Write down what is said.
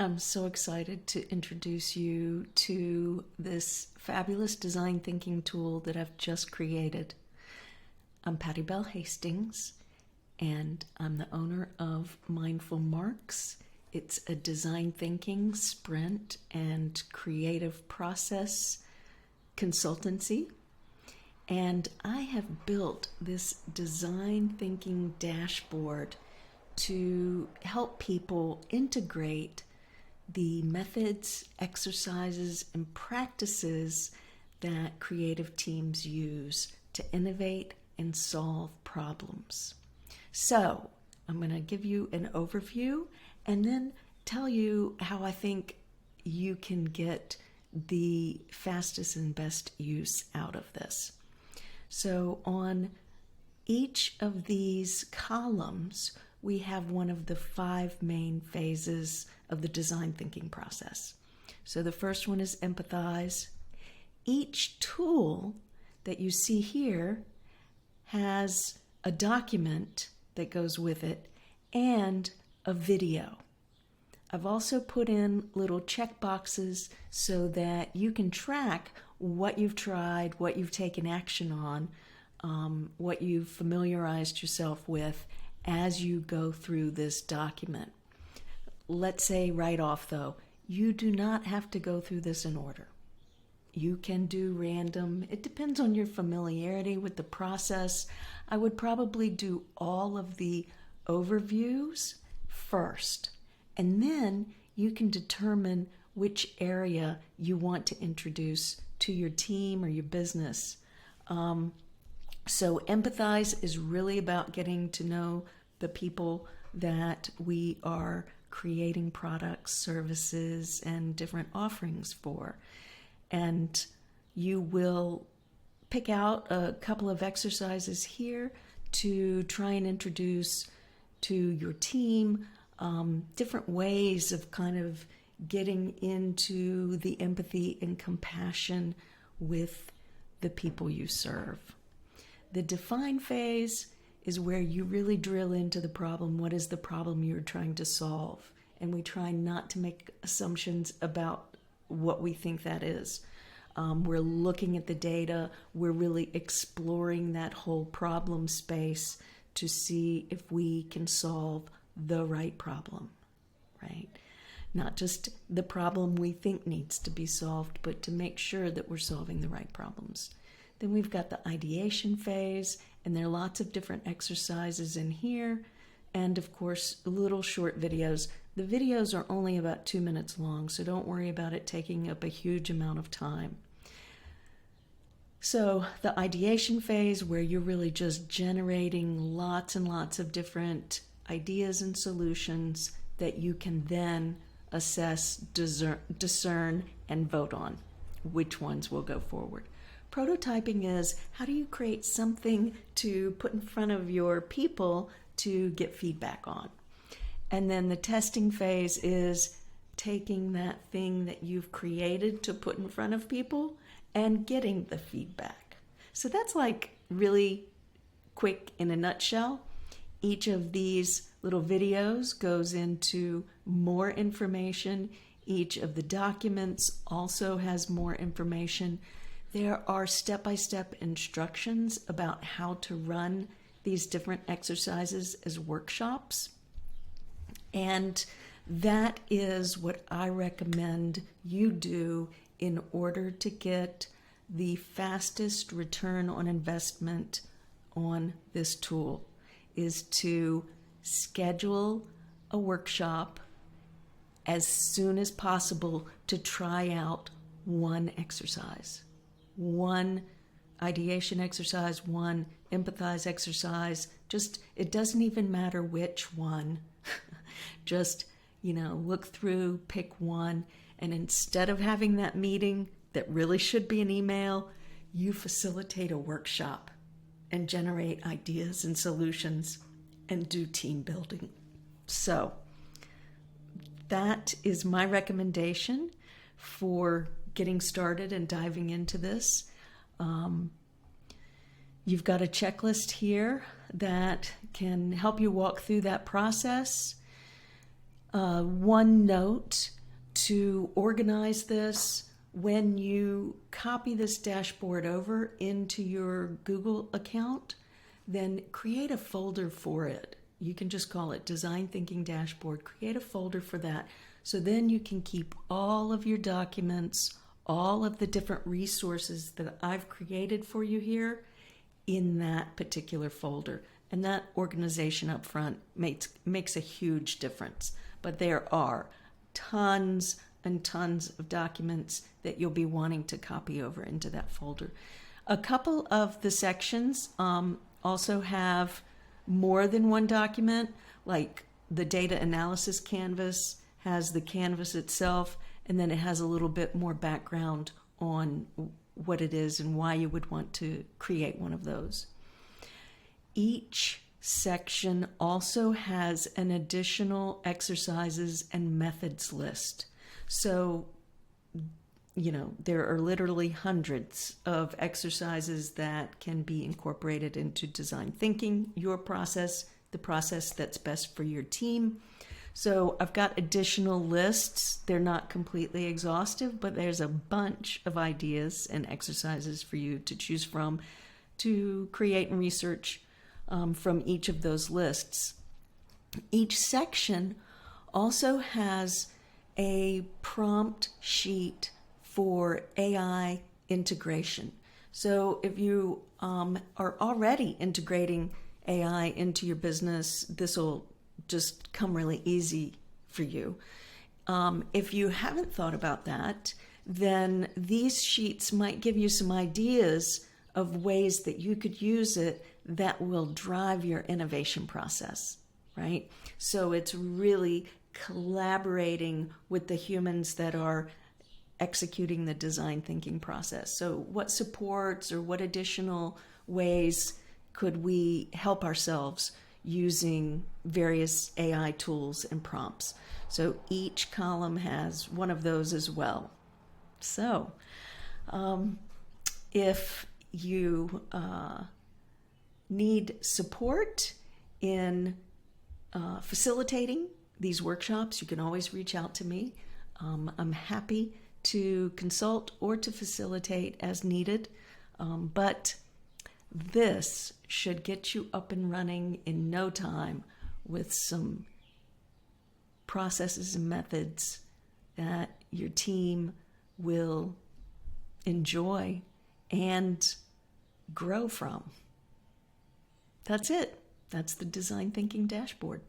I'm so excited to introduce you to this fabulous design thinking tool that I've just created. I'm Pattie Belle Hastings, and I'm the owner of Mindful Marks. It's a design thinking, sprint, and creative process consultancy. And I have built this design thinking dashboard to help people integrate the methods, exercises, and practices that creative teams use to innovate and solve problems. So, I'm going to give you an overview and then tell you how I think you can get the fastest and best use out of this. So, on each of these columns, we have one of the 5 main phases of the design thinking process. So the first one is Empathize. Each tool that you see here has a document that goes with it and a video. I've also put in little check boxes so that you can track what you've tried, what you've taken action on, what you've familiarized yourself with as you go through this document. Let's say right off though, you do not have to go through this in order. You can do random. It depends on your familiarity with the process. I would probably do all of the overviews first, and then you can determine which area you want to introduce to your team or your business. So Empathize is really about getting to know the people that we are creating products, services, and different offerings for. And you will pick out a couple of exercises here to try and introduce to your team different ways of kind of getting into the empathy and compassion with the people you serve. The define phase is where you really drill into the problem. What is the problem you're trying to solve? And we try not to make assumptions about what we think that is. We're looking at the data. We're really exploring that whole problem space to see if we can solve the right problem, right? Not just the problem we think needs to be solved, but to make sure that we're solving the right problems. Then we've got the ideation phase, and there are lots of different exercises in here, and of course, little short videos. The videos are only about 2 minutes long, so don't worry about it taking up a huge amount of time. So the ideation phase, where you're really just generating lots and lots of different ideas and solutions that you can then assess, discern, and vote on which ones will go forward. Prototyping is, how do you create something to put in front of your people to get feedback on? And then the testing phase is taking that thing that you've created to put in front of people and getting the feedback. So that's like really quick in a nutshell. Each of these little videos goes into more information. Each of the documents also has more information. There are step-by-step instructions about how to run these different exercises as workshops. And that is what I recommend you do in order to get the fastest return on investment on this tool, is to schedule a workshop as soon as possible to try out one exercise. One ideation exercise, one empathize exercise. Just, it doesn't even matter which one. Just, look through, pick one, and instead of having that meeting that really should be an email, you facilitate a workshop and generate ideas and solutions and do team building. So that is my recommendation for getting started and diving into this. You've got a checklist here that can help you walk through that process. one note to organize this. When you copy this dashboard over into your Google account, then create a folder for it. You can just call it Design Thinking Dashboard. Create a folder for that. So then you can keep all of your documents, all of the different resources that I've created for you here in that particular folder. And that organization up front makes a huge difference. But there are tons and tons of documents that you'll be wanting to copy over into that folder. A couple of the sections also have more than one document, like the data analysis canvas has the canvas itself, and then it has a little bit more background on what it is and why you would want to create one of those. Each section also has an additional exercises and methods list. So, there are literally hundreds of exercises that can be incorporated into design thinking, your process, the process that's best for your team. So I've got additional lists. They're not completely exhaustive, but there's a bunch of ideas and exercises for you to choose from to create and research from each of those lists. Each section also has a prompt sheet for AI integration. So if you are already integrating AI into your business, this will just come really easy for you. If you haven't thought about that, then these sheets might give you some ideas of ways that you could use it that will drive your innovation process, right? So it's really collaborating with the humans that are executing the design thinking process. So what supports or what additional ways could we help ourselves using various AI tools and prompts? So each column has one of those as well. So if you need support in facilitating these workshops, you can always reach out to me. I'm happy to consult or to facilitate as needed, but this should get you up and running in no time with some processes and methods that your team will enjoy and grow from. That's it. That's the Design Thinking Dashboard.